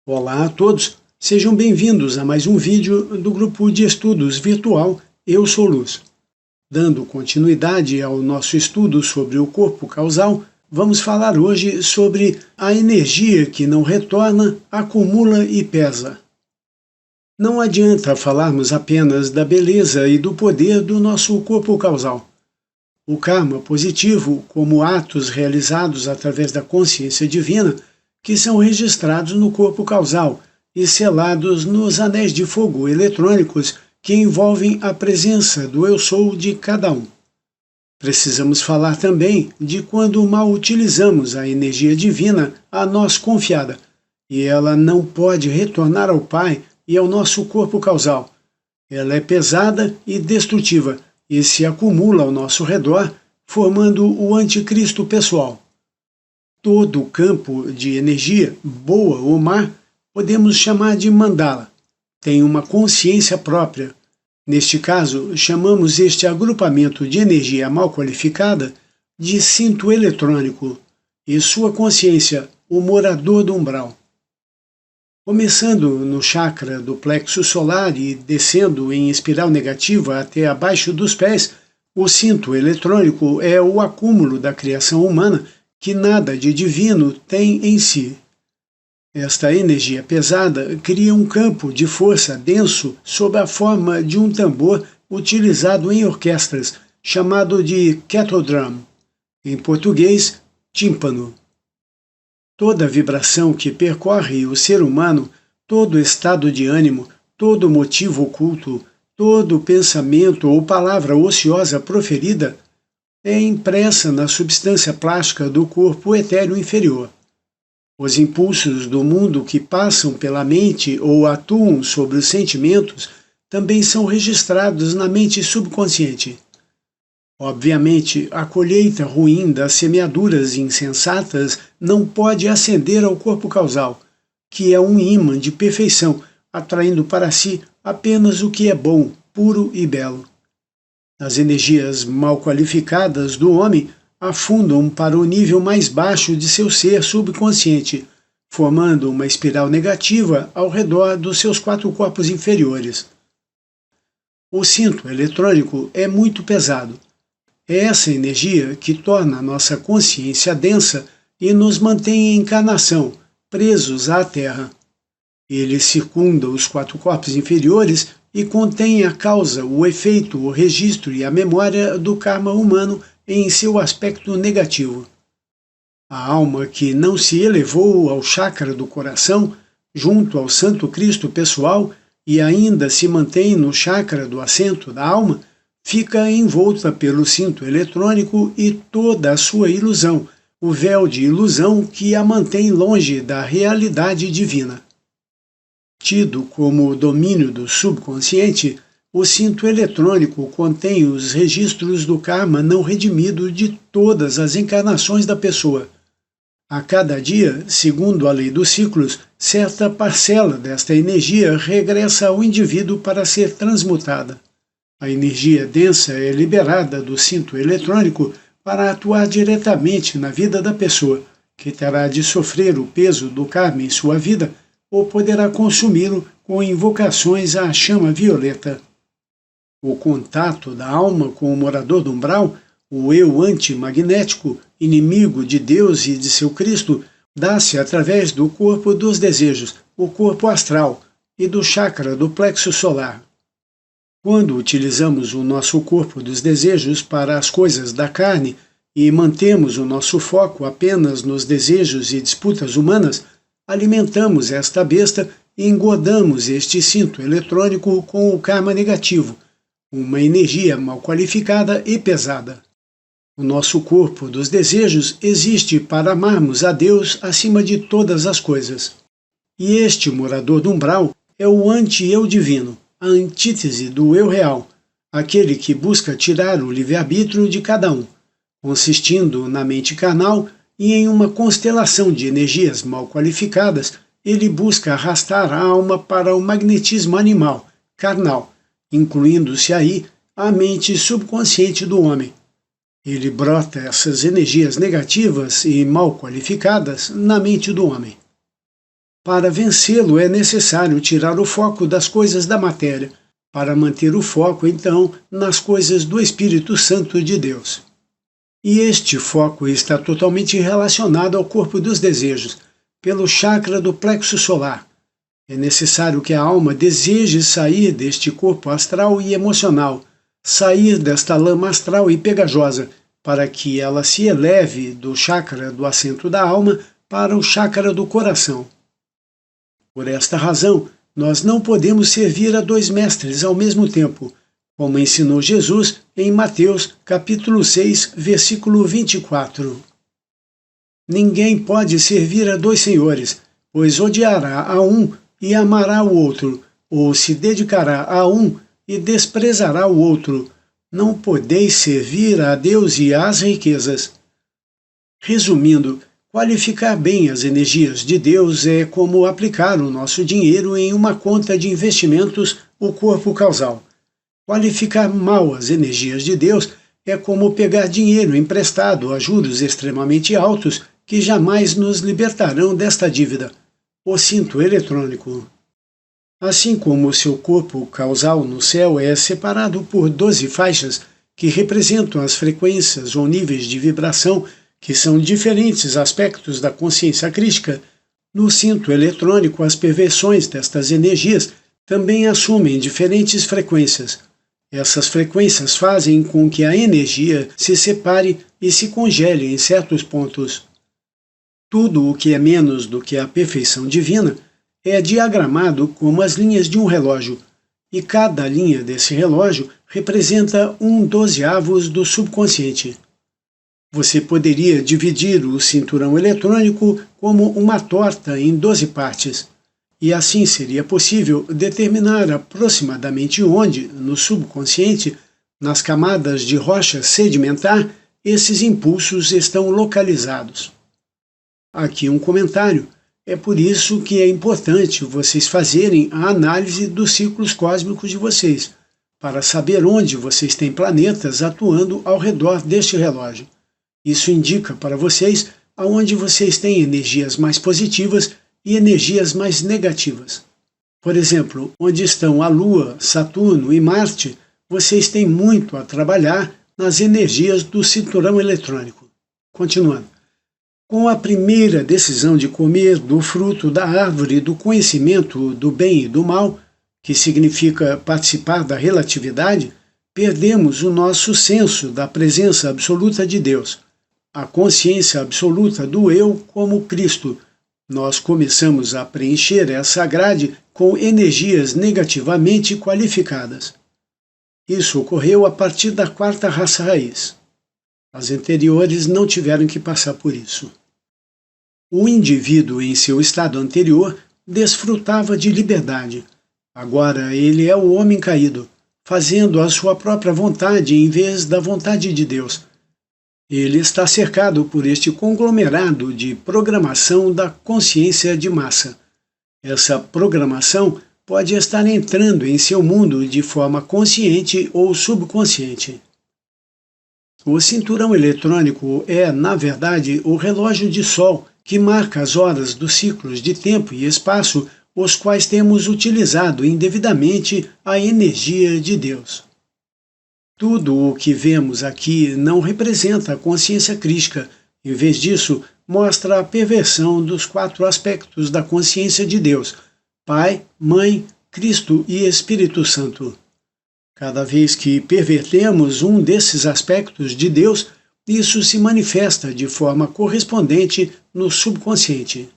Olá a todos, sejam bem-vindos a mais um vídeo do grupo de estudos virtual Eu Sou Luz. Dando continuidade ao nosso estudo sobre o corpo causal, vamos falar hoje sobre a energia que não retorna, acumula e pesa. Não adianta falarmos apenas da beleza e do poder do nosso corpo causal. O karma positivo, como atos realizados através da consciência divina, que são registrados no corpo causal e selados nos anéis de fogo eletrônicos que envolvem a presença do Eu Sou de cada um. Precisamos falar também de quando mal utilizamos a energia divina a nós confiada, e ela não pode retornar ao Pai e ao nosso corpo causal. Ela é pesada e destrutiva e se acumula ao nosso redor, formando o anticristo pessoal. Todo o campo de energia, boa ou má, podemos chamar de mandala. Tem uma consciência própria. Neste caso, chamamos este agrupamento de energia mal qualificada de cinto eletrônico e sua consciência, o morador do umbral. Começando no chakra do plexo solar e descendo em espiral negativa até abaixo dos pés, o cinto eletrônico é o acúmulo da criação humana que nada de divino tem em si. Esta energia pesada cria um campo de força denso sob a forma de um tambor utilizado em orquestras, chamado de kettle drum, em português, tímpano. Toda vibração que percorre o ser humano, todo estado de ânimo, todo motivo oculto, todo pensamento ou palavra ociosa proferida é impressa na substância plástica do corpo etéreo inferior. Os impulsos do mundo que passam pela mente ou atuam sobre os sentimentos também são registrados na mente subconsciente. Obviamente, a colheita ruim das semeaduras insensatas não pode ascender ao corpo causal, que é um ímã de perfeição, atraindo para si apenas o que é bom, puro e belo. As energias mal qualificadas do homem afundam para o nível mais baixo de seu ser subconsciente, formando uma espiral negativa ao redor dos seus 4 corpos inferiores. O cinto eletrônico é muito pesado. É essa energia que torna a nossa consciência densa e nos mantém em encarnação, presos à Terra. Ele circunda os 4 corpos inferiores e contém a causa, o efeito, o registro e a memória do karma humano em seu aspecto negativo. A alma que não se elevou ao chakra do coração, junto ao Santo Cristo pessoal, e ainda se mantém no chakra do assento da alma, fica envolta pelo cinto eletrônico e toda a sua ilusão, o véu de ilusão que a mantém longe da realidade divina. Tido como domínio do subconsciente, o cinto eletrônico contém os registros do karma não redimido de todas as encarnações da pessoa. A cada dia, segundo a lei dos ciclos, certa parcela desta energia regressa ao indivíduo para ser transmutada. A energia densa é liberada do cinto eletrônico para atuar diretamente na vida da pessoa, que terá de sofrer o peso do karma em sua vida, ou poderá consumi-lo com invocações à chama violeta. O contato da alma com o morador do umbral, o eu antimagnético, inimigo de Deus e de seu Cristo, dá-se através do corpo dos desejos, o corpo astral, e do chakra do plexo solar. Quando utilizamos o nosso corpo dos desejos para as coisas da carne e mantemos o nosso foco apenas nos desejos e disputas humanas, alimentamos esta besta e engordamos este cinto eletrônico com o karma negativo, uma energia mal qualificada e pesada. O nosso corpo dos desejos existe para amarmos a Deus acima de todas as coisas. E este morador do umbral é o anti-eu divino, a antítese do eu real, aquele que busca tirar o livre-arbítrio de cada um, consistindo na mente carnal e em uma constelação de energias mal qualificadas, ele busca arrastar a alma para o magnetismo animal, carnal, incluindo-se aí a mente subconsciente do homem. Ele brota essas energias negativas e mal qualificadas na mente do homem. Para vencê-lo é necessário tirar o foco das coisas da matéria, para manter o foco, então, nas coisas do Espírito Santo de Deus. E este foco está totalmente relacionado ao corpo dos desejos, pelo chakra do plexo solar. É necessário que a alma deseje sair deste corpo astral e emocional, sair desta lama astral e pegajosa, para que ela se eleve do chakra do assento da alma para o chakra do coração. Por esta razão, nós não podemos servir a dois mestres ao mesmo tempo, como ensinou Jesus em Mateus capítulo 6, versículo 24. Ninguém pode servir a dois senhores, pois odiará a um e amará o outro, ou se dedicará a um e desprezará o outro. Não podeis servir a Deus e às riquezas. Resumindo, qualificar bem as energias de Deus é como aplicar o nosso dinheiro em uma conta de investimentos, o corpo causal. Qualificar mal as energias de Deus é como pegar dinheiro emprestado a juros extremamente altos que jamais nos libertarão desta dívida, o cinto eletrônico. Assim como o seu corpo causal no céu é separado por 12 faixas que representam as frequências ou níveis de vibração que são diferentes aspectos da consciência crística, no cinto eletrônico as perversões destas energias também assumem diferentes frequências. Essas frequências fazem com que a energia se separe e se congele em certos pontos. Tudo o que é menos do que a perfeição divina é diagramado como as linhas de um relógio, e cada linha desse relógio representa 1/12 do subconsciente. Você poderia dividir o cinturão eletrônico como uma torta em 12 partes, e assim seria possível determinar aproximadamente onde, no subconsciente, nas camadas de rocha sedimentar, esses impulsos estão localizados. Aqui um comentário. É por isso que é importante vocês fazerem a análise dos ciclos cósmicos de vocês, para saber onde vocês têm planetas atuando ao redor deste relógio. Isso indica para vocês aonde vocês têm energias mais positivas e energias mais negativas. Por exemplo, onde estão a Lua, Saturno e Marte, vocês têm muito a trabalhar nas energias do cinturão eletrônico. Continuando. Com a primeira decisão de comer do fruto da árvore do conhecimento do bem e do mal, que significa participar da relatividade, perdemos o nosso senso da presença absoluta de Deus, a consciência absoluta do eu como Cristo. Nós começamos a preencher essa grade com energias negativamente qualificadas. Isso ocorreu a partir da quarta raça raiz. As anteriores não tiveram que passar por isso. O indivíduo, em seu estado anterior, desfrutava de liberdade. Agora ele é o homem caído, fazendo a sua própria vontade em vez da vontade de Deus. Ele está cercado por este conglomerado de programação da consciência de massa. Essa programação pode estar entrando em seu mundo de forma consciente ou subconsciente. O cinturão eletrônico é, na verdade, o relógio de sol que marca as horas dos ciclos de tempo e espaço, os quais temos utilizado indevidamente a energia de Deus. Tudo o que vemos aqui não representa a consciência crística, em vez disso, mostra a perversão dos 4 aspectos da consciência de Deus: Pai, Mãe, Cristo e Espírito Santo. Cada vez que pervertemos um desses aspectos de Deus, isso se manifesta de forma correspondente no subconsciente.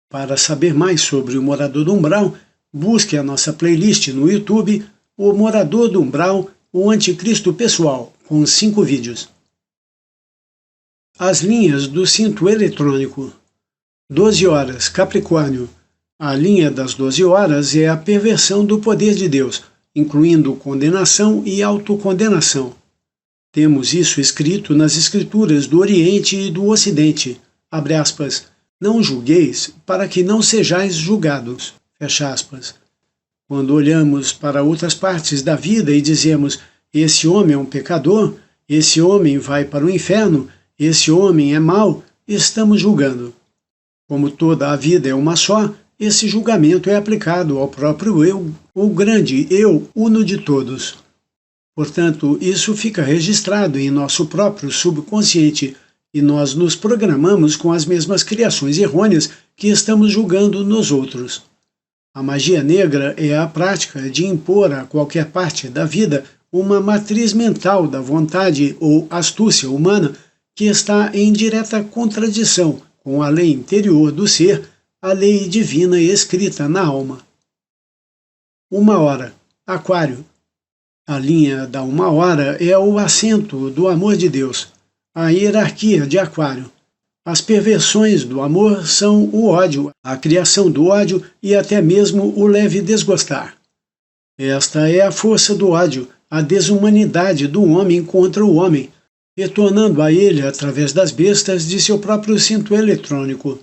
Para saber mais sobre o Morador do Umbral, busque a nossa playlist no YouTube, O Morador do Umbral, o Anticristo Pessoal, com 5 vídeos. As linhas do cinto eletrônico. 12 horas, Capricórnio. A linha das 12 horas é a perversão do poder de Deus, incluindo condenação e autocondenação. Temos isso escrito nas escrituras do Oriente e do Ocidente. Abre aspas. Não julgueis, para que não sejais julgados. Fecha aspas. Quando olhamos para outras partes da vida e dizemos, esse homem é um pecador, esse homem vai para o inferno, esse homem é mau, estamos julgando. Como toda a vida é uma só, esse julgamento é aplicado ao próprio eu, o grande eu uno de todos. Portanto, isso fica registrado em nosso próprio subconsciente e nós nos programamos com as mesmas criações errôneas que estamos julgando nos outros. A magia negra é a prática de impor a qualquer parte da vida uma matriz mental da vontade ou astúcia humana que está em direta contradição com a lei interior do ser, a lei divina escrita na alma. 1h, Aquário. A linha da 1h é o assento do amor de Deus, a hierarquia de Aquário. As perversões do amor são o ódio, a criação do ódio e até mesmo o leve desgostar. Esta é a força do ódio, a desumanidade do homem contra o homem, retornando a ele através das bestas de seu próprio cinto eletrônico.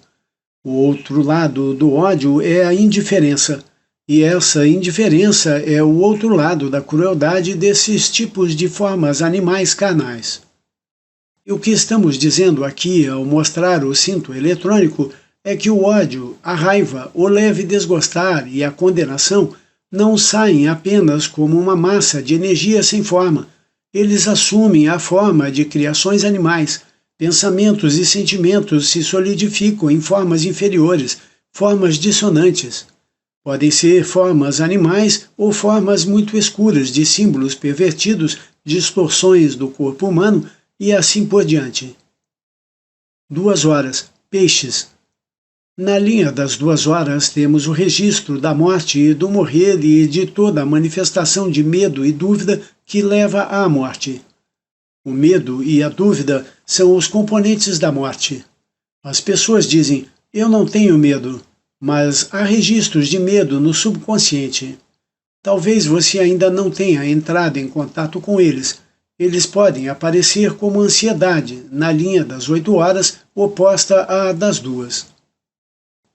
O outro lado do ódio é a indiferença, e essa indiferença é o outro lado da crueldade desses tipos de formas animais carnais. E o que estamos dizendo aqui ao mostrar o cinto eletrônico é que o ódio, a raiva, o leve desgostar e a condenação não saem apenas como uma massa de energia sem forma. Eles assumem a forma de criações animais. Pensamentos e sentimentos se solidificam em formas inferiores, formas dissonantes. Podem ser formas animais ou formas muito escuras de símbolos pervertidos, distorções do corpo humano e assim por diante. 2h, Peixes. Na linha das 2h temos o registro da morte e do morrer e de toda a manifestação de medo e dúvida que leva à morte. O medo e a dúvida são os componentes da morte. As pessoas dizem, eu não tenho medo, mas há registros de medo no subconsciente. Talvez você ainda não tenha entrado em contato com eles. Eles podem aparecer como ansiedade na linha das 8h, oposta à das 2.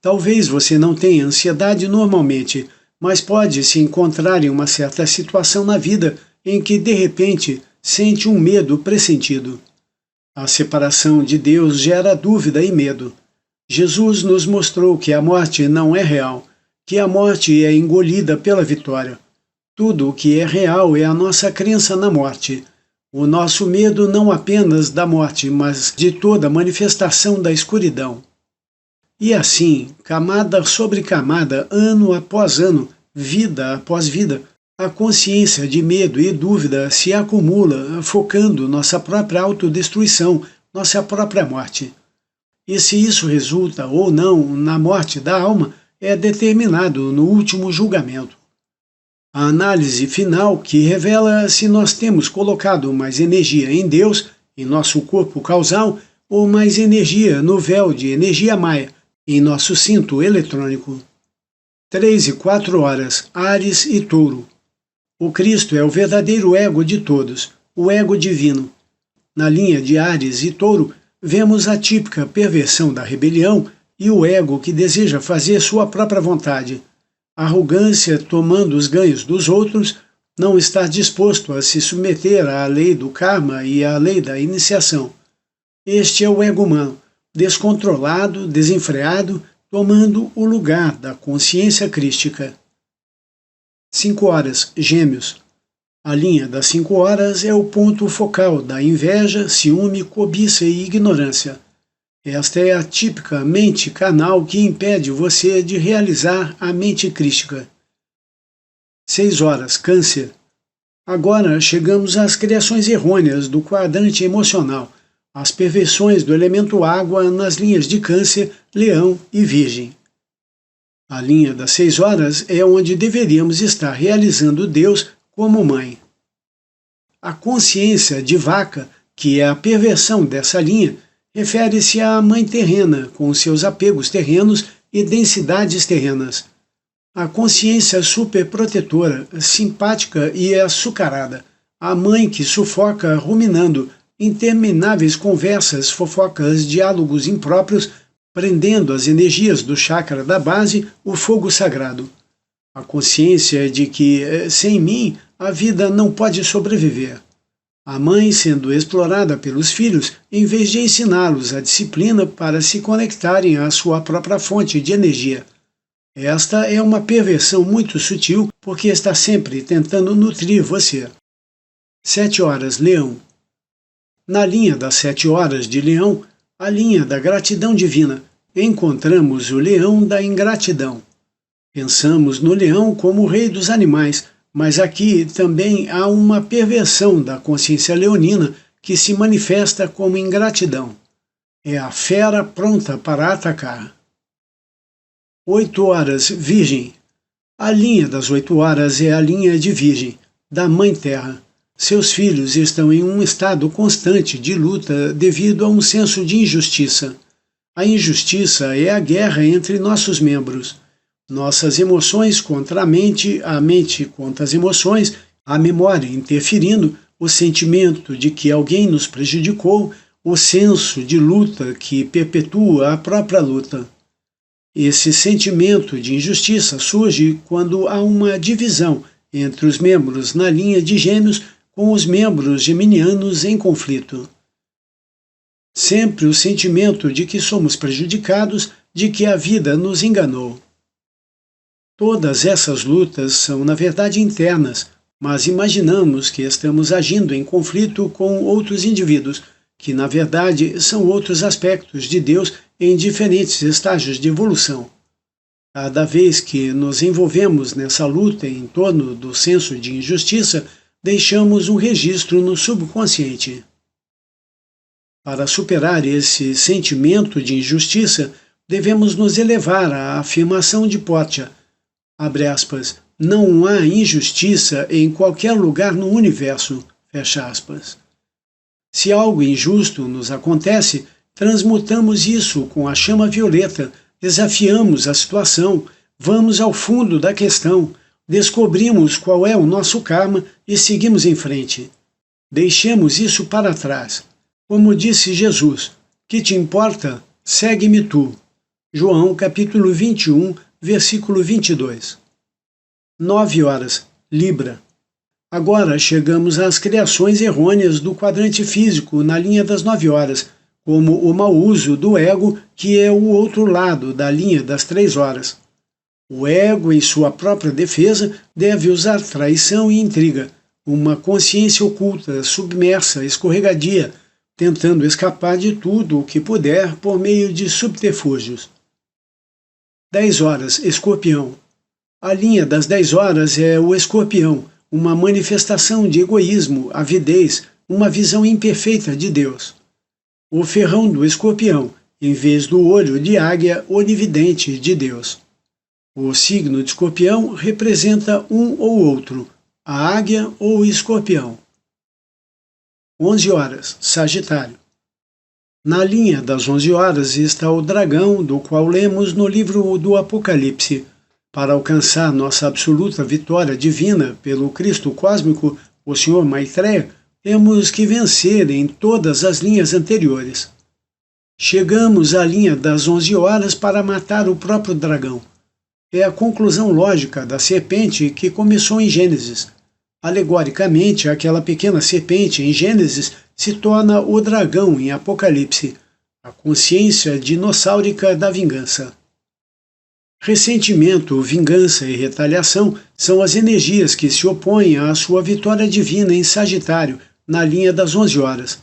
Talvez você não tenha ansiedade normalmente, mas pode se encontrar em uma certa situação na vida em que, de repente, sente um medo pressentido. A separação de Deus gera dúvida e medo. Jesus nos mostrou que a morte não é real, que a morte é engolida pela vitória. Tudo o que é real é a nossa crença na morte. O nosso medo não apenas da morte, mas de toda manifestação da escuridão. E assim, camada sobre camada, ano após ano, vida após vida, a consciência de medo e dúvida se acumula, focando nossa própria autodestruição, nossa própria morte. E se isso resulta ou não na morte da alma, é determinado no último julgamento. A análise final que revela se nós temos colocado mais energia em Deus, em nosso corpo causal, ou mais energia no véu de energia maia, em nosso cinto eletrônico. 3h, 4h, Áries e Touro. O Cristo é o verdadeiro ego de todos, o ego divino. Na linha de Áries e Touro, vemos a típica perversão da rebelião e o ego que deseja fazer sua própria vontade. Arrogância tomando os ganhos dos outros, não estar disposto a se submeter à lei do karma e à lei da iniciação. Este é o ego humano, descontrolado, desenfreado, tomando o lugar da consciência crística. 5h, Gêmeos. A linha das 5h é o ponto focal da inveja, ciúme, cobiça e ignorância. Esta é a típica mente carnal que impede você de realizar a mente crística. 6h, Câncer. Agora chegamos às criações errôneas do quadrante emocional, as perversões do elemento água nas linhas de Câncer, Leão e Virgem. A linha das 6h é onde deveríamos estar realizando Deus como mãe. A consciência de vaca, que é a perversão dessa linha, refere-se à mãe terrena, com seus apegos terrenos e densidades terrenas. A consciência superprotetora, simpática e açucarada, a mãe que sufoca ruminando intermináveis conversas, fofocas, diálogos impróprios, prendendo as energias do chakra da base, o fogo sagrado. A consciência de que, sem mim, a vida não pode sobreviver. A mãe sendo explorada pelos filhos em vez de ensiná-los a disciplina para se conectarem à sua própria fonte de energia. Esta é uma perversão muito sutil porque está sempre tentando nutrir você. 7 horas, Leão. Na linha das 7 horas de Leão, a linha da gratidão divina, encontramos o leão da ingratidão. Pensamos no leão como o rei dos animais, mas aqui também há uma perversão da consciência leonina que se manifesta como ingratidão. É a fera pronta para atacar. 8 horas, Virgem. A linha das 8 horas é a linha de Virgem, da Mãe Terra. Seus filhos estão em um estado constante de luta devido a um senso de injustiça. A injustiça é a guerra entre nossos membros. Nossas emoções contra a mente contra as emoções, a memória interferindo, o sentimento de que alguém nos prejudicou, o senso de luta que perpetua a própria luta. Esse sentimento de injustiça surge quando há uma divisão entre os membros na linha de Gêmeos com os membros geminianos em conflito. Sempre o sentimento de que somos prejudicados, de que a vida nos enganou. Todas essas lutas são, na verdade, internas, mas imaginamos que estamos agindo em conflito com outros indivíduos, que, na verdade, são outros aspectos de Deus em diferentes estágios de evolução. Cada vez que nos envolvemos nessa luta em torno do senso de injustiça, deixamos um registro no subconsciente. Para superar esse sentimento de injustiça, devemos nos elevar à afirmação de Portia, abre aspas, não há injustiça em qualquer lugar no universo, fecha aspas. Se algo injusto nos acontece, transmutamos isso com a chama violeta, desafiamos a situação, vamos ao fundo da questão, descobrimos qual é o nosso karma e seguimos em frente. Deixemos isso para trás. Como disse Jesus, que te importa? Segue-me tu. João capítulo 21, versículo 22. 9 horas, Libra. Agora chegamos às criações errôneas do quadrante físico na linha das 9 horas, como o mau uso do ego, que é o outro lado da linha das 3 horas. O ego, em sua própria defesa, deve usar traição e intriga, uma consciência oculta, submersa, escorregadia, tentando escapar de tudo o que puder por meio de subterfúgios. 10 horas, Escorpião. A linha das 10 horas é o Escorpião, uma manifestação de egoísmo, avidez, uma visão imperfeita de Deus. O ferrão do Escorpião, em vez do olho de águia onividente de Deus. O signo de Escorpião representa um ou outro, a águia ou o escorpião. 11 horas, Sagitário. Na linha das 11 horas está o dragão, do qual lemos no livro do Apocalipse. Para alcançar nossa absoluta vitória divina pelo Cristo cósmico, o Senhor Maitreya, temos que vencer em todas as linhas anteriores. Chegamos à linha das 11 horas para matar o próprio dragão. É a conclusão lógica da serpente que começou em Gênesis. Alegoricamente, aquela pequena serpente em Gênesis se torna o dragão em Apocalipse, a consciência dinossáurica da vingança. Ressentimento, vingança e retaliação são as energias que se opõem à sua vitória divina em Sagitário, na linha das 11 horas.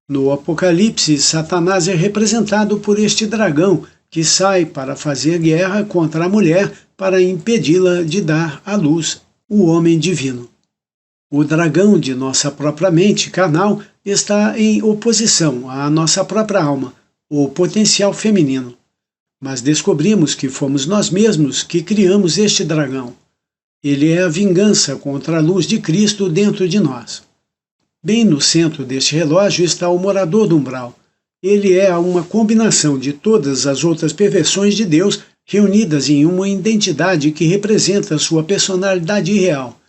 No Apocalipse, Satanás é representado por este dragão que sai para fazer guerra contra a mulher para impedi-la de dar à luz o homem divino. O dragão de nossa própria mente carnal está em oposição à nossa própria alma, o potencial feminino. Mas descobrimos que fomos nós mesmos que criamos este dragão. Ele é a vingança contra a luz de Cristo dentro de nós. Bem no centro deste relógio está o morador do umbral. Ele é uma combinação de todas as outras perversões de Deus reunidas em uma identidade que representa sua personalidade real.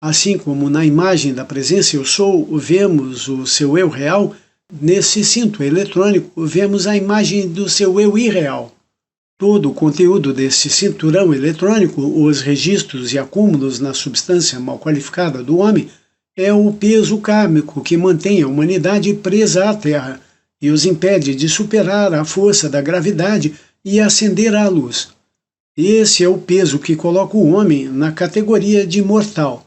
Assim como na imagem da presença eu sou, vemos o seu eu real, nesse cinto eletrônico vemos a imagem do seu eu irreal. Todo o conteúdo desse cinturão eletrônico, os registros e acúmulos na substância mal qualificada do homem, é o peso kármico que mantém a humanidade presa à Terra e os impede de superar a força da gravidade e ascender à luz. Esse é o peso que coloca o homem na categoria de mortal.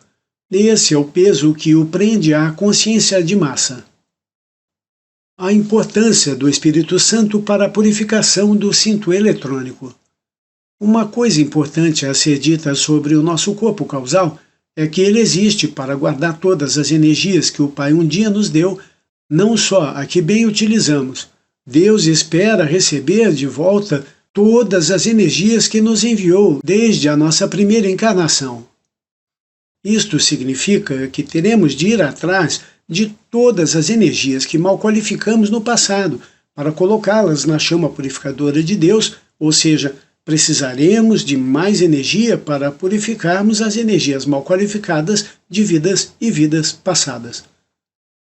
Esse é o peso que o prende à consciência de massa. A importância do Espírito Santo para a purificação do cinto eletrônico. Uma coisa importante a ser dita sobre o nosso corpo causal é que ele existe para guardar todas as energias que o Pai um dia nos deu, não só a que bem utilizamos. Deus espera receber de volta todas as energias que nos enviou desde a nossa primeira encarnação. Isto significa que teremos de ir atrás de todas as energias que mal qualificamos no passado, para colocá-las na chama purificadora de Deus, ou seja, precisaremos de mais energia para purificarmos as energias mal qualificadas de vidas e vidas passadas.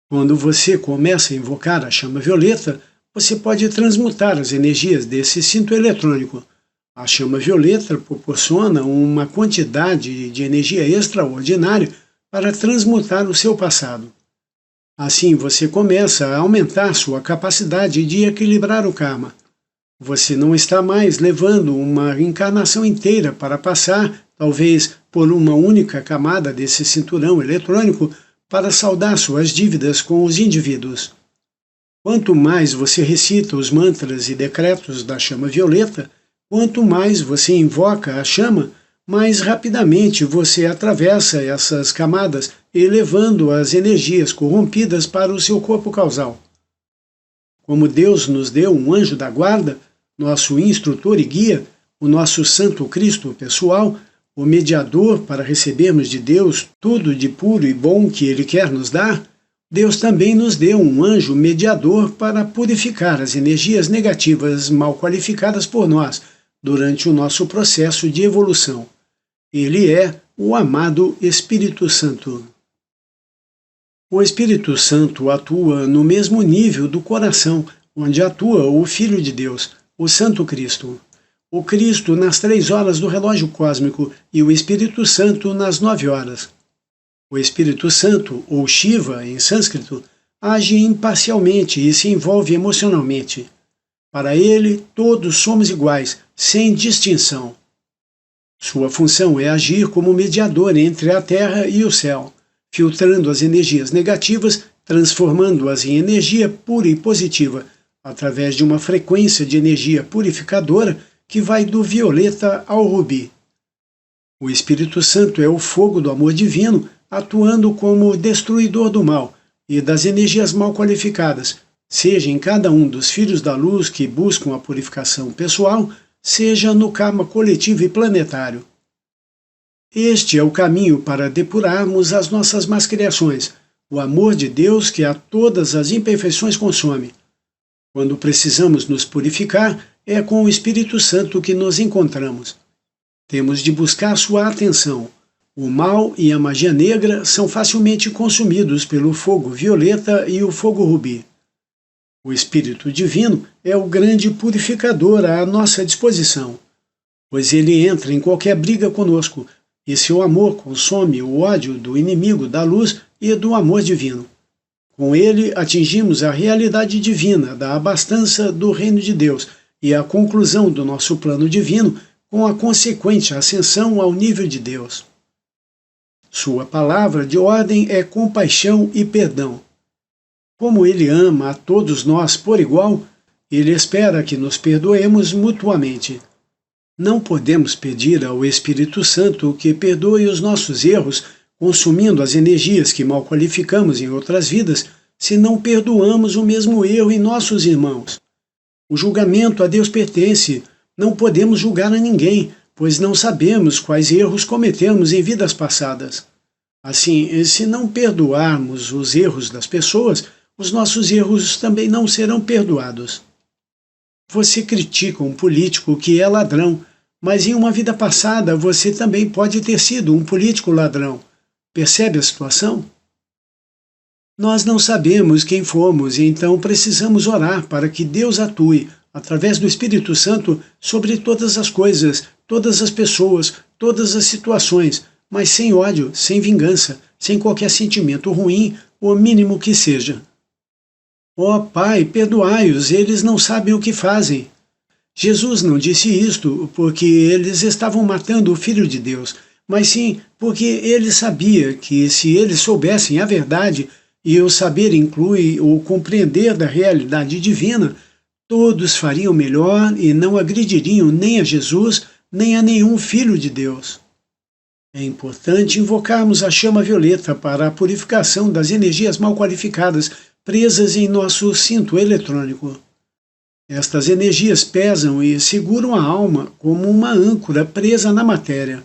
Quando você começa a invocar a chama violeta, você pode transmutar as energias desse cinto eletrônico. A chama violeta proporciona uma quantidade de energia extraordinária para transmutar o seu passado. Assim, você começa a aumentar sua capacidade de equilibrar o karma. Você não está mais levando uma encarnação inteira para passar, talvez por uma única camada desse cinturão eletrônico, para saldar suas dívidas com os indivíduos. Quanto mais você recita os mantras e decretos da chama violeta, quanto mais você invoca a chama, mais rapidamente você atravessa essas camadas, elevando as energias corrompidas para o seu corpo causal. Como Deus nos deu um anjo da guarda, nosso instrutor e guia, o nosso Santo Cristo pessoal, o mediador para recebermos de Deus tudo de puro e bom que Ele quer nos dar, Deus também nos deu um anjo mediador para purificar as energias negativas mal qualificadas por nós durante o nosso processo de evolução. Ele é o amado Espírito Santo. O Espírito Santo atua no mesmo nível do coração, onde atua o Filho de Deus, o Santo Cristo. O Cristo nas 3 horas do relógio cósmico e o Espírito Santo nas 9 horas. O Espírito Santo, ou Shiva em sânscrito, age imparcialmente e se envolve emocionalmente. Para ele, todos somos iguais, sem distinção. Sua função é agir como mediador entre a terra e o céu, filtrando as energias negativas, transformando-as em energia pura e positiva, através de uma frequência de energia purificadora que vai do violeta ao rubi. O Espírito Santo é o fogo do amor divino, atuando como destruidor do mal e das energias mal qualificadas, seja em cada um dos filhos da luz que buscam a purificação pessoal, seja no karma coletivo e planetário. Este é o caminho para depurarmos as nossas más criações, o amor de Deus que a todas as imperfeições consome. Quando precisamos nos purificar, é com o Espírito Santo que nos encontramos. Temos de buscar sua atenção. O mal e a magia negra são facilmente consumidos pelo fogo violeta e o fogo rubi. O Espírito Divino é o grande purificador à nossa disposição, pois ele entra em qualquer briga conosco, e seu amor consome o ódio do inimigo da luz e do amor divino. Com ele atingimos a realidade divina da abastança do reino de Deus e a conclusão do nosso plano divino com a consequente ascensão ao nível de Deus. Sua palavra de ordem é compaixão e perdão. Como ele ama a todos nós por igual, ele espera que nos perdoemos mutuamente. Não podemos pedir ao Espírito Santo que perdoe os nossos erros, consumindo as energias que mal qualificamos em outras vidas, se não perdoamos o mesmo erro em nossos irmãos. O julgamento a Deus pertence. Não podemos julgar a ninguém, pois não sabemos quais erros cometemos em vidas passadas. Assim, se não perdoarmos os erros das pessoas, os nossos erros também não serão perdoados. Você critica um político que é ladrão, mas em uma vida passada você também pode ter sido um político ladrão. Percebe a situação? Nós não sabemos quem fomos e então precisamos orar para que Deus atue, através do Espírito Santo, sobre todas as coisas, todas as pessoas, todas as situações, mas sem ódio, sem vingança, sem qualquer sentimento ruim, o mínimo que seja. Ó Pai, perdoai-os, eles não sabem o que fazem. Jesus não disse isto porque eles estavam matando o Filho de Deus, mas sim porque ele sabia que se eles soubessem a verdade, e o saber inclui o compreender da realidade divina, todos fariam melhor e não agrediriam nem a Jesus, nem a nenhum Filho de Deus. É importante invocarmos a chama violeta para a purificação das energias mal qualificadas presas em nosso cinto eletrônico. Estas energias pesam e seguram a alma como uma âncora presa na matéria.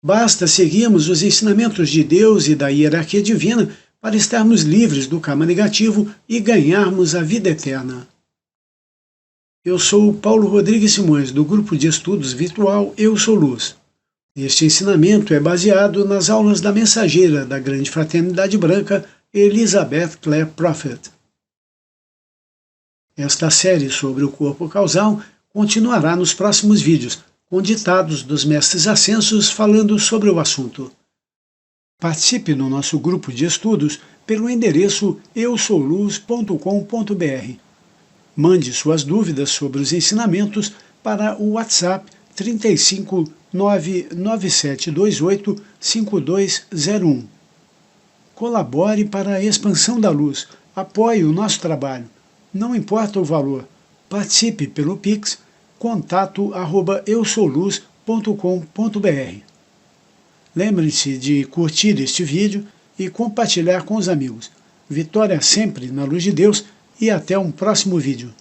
Basta seguirmos os ensinamentos de Deus e da hierarquia divina para estarmos livres do karma negativo e ganharmos a vida eterna. Eu sou Paulo Rodrigues Simões, do grupo de estudos virtual Eu Sou Luz. Este ensinamento é baseado nas aulas da mensageira da Grande Fraternidade Branca, Elizabeth Clare Prophet. Esta série sobre o corpo causal continuará nos próximos vídeos, com ditados dos mestres ascensos falando sobre o assunto. Participe no nosso grupo de estudos pelo endereço eusouluz.com.br. Mande suas dúvidas sobre os ensinamentos para o WhatsApp 35 99728 5201. Colabore para a expansão da luz. Apoie o nosso trabalho. Não importa o valor. Participe pelo Pix contato@eusouluz.com.br. Lembre-se de curtir este vídeo e compartilhar com os amigos. Vitória sempre na luz de Deus e até um próximo vídeo.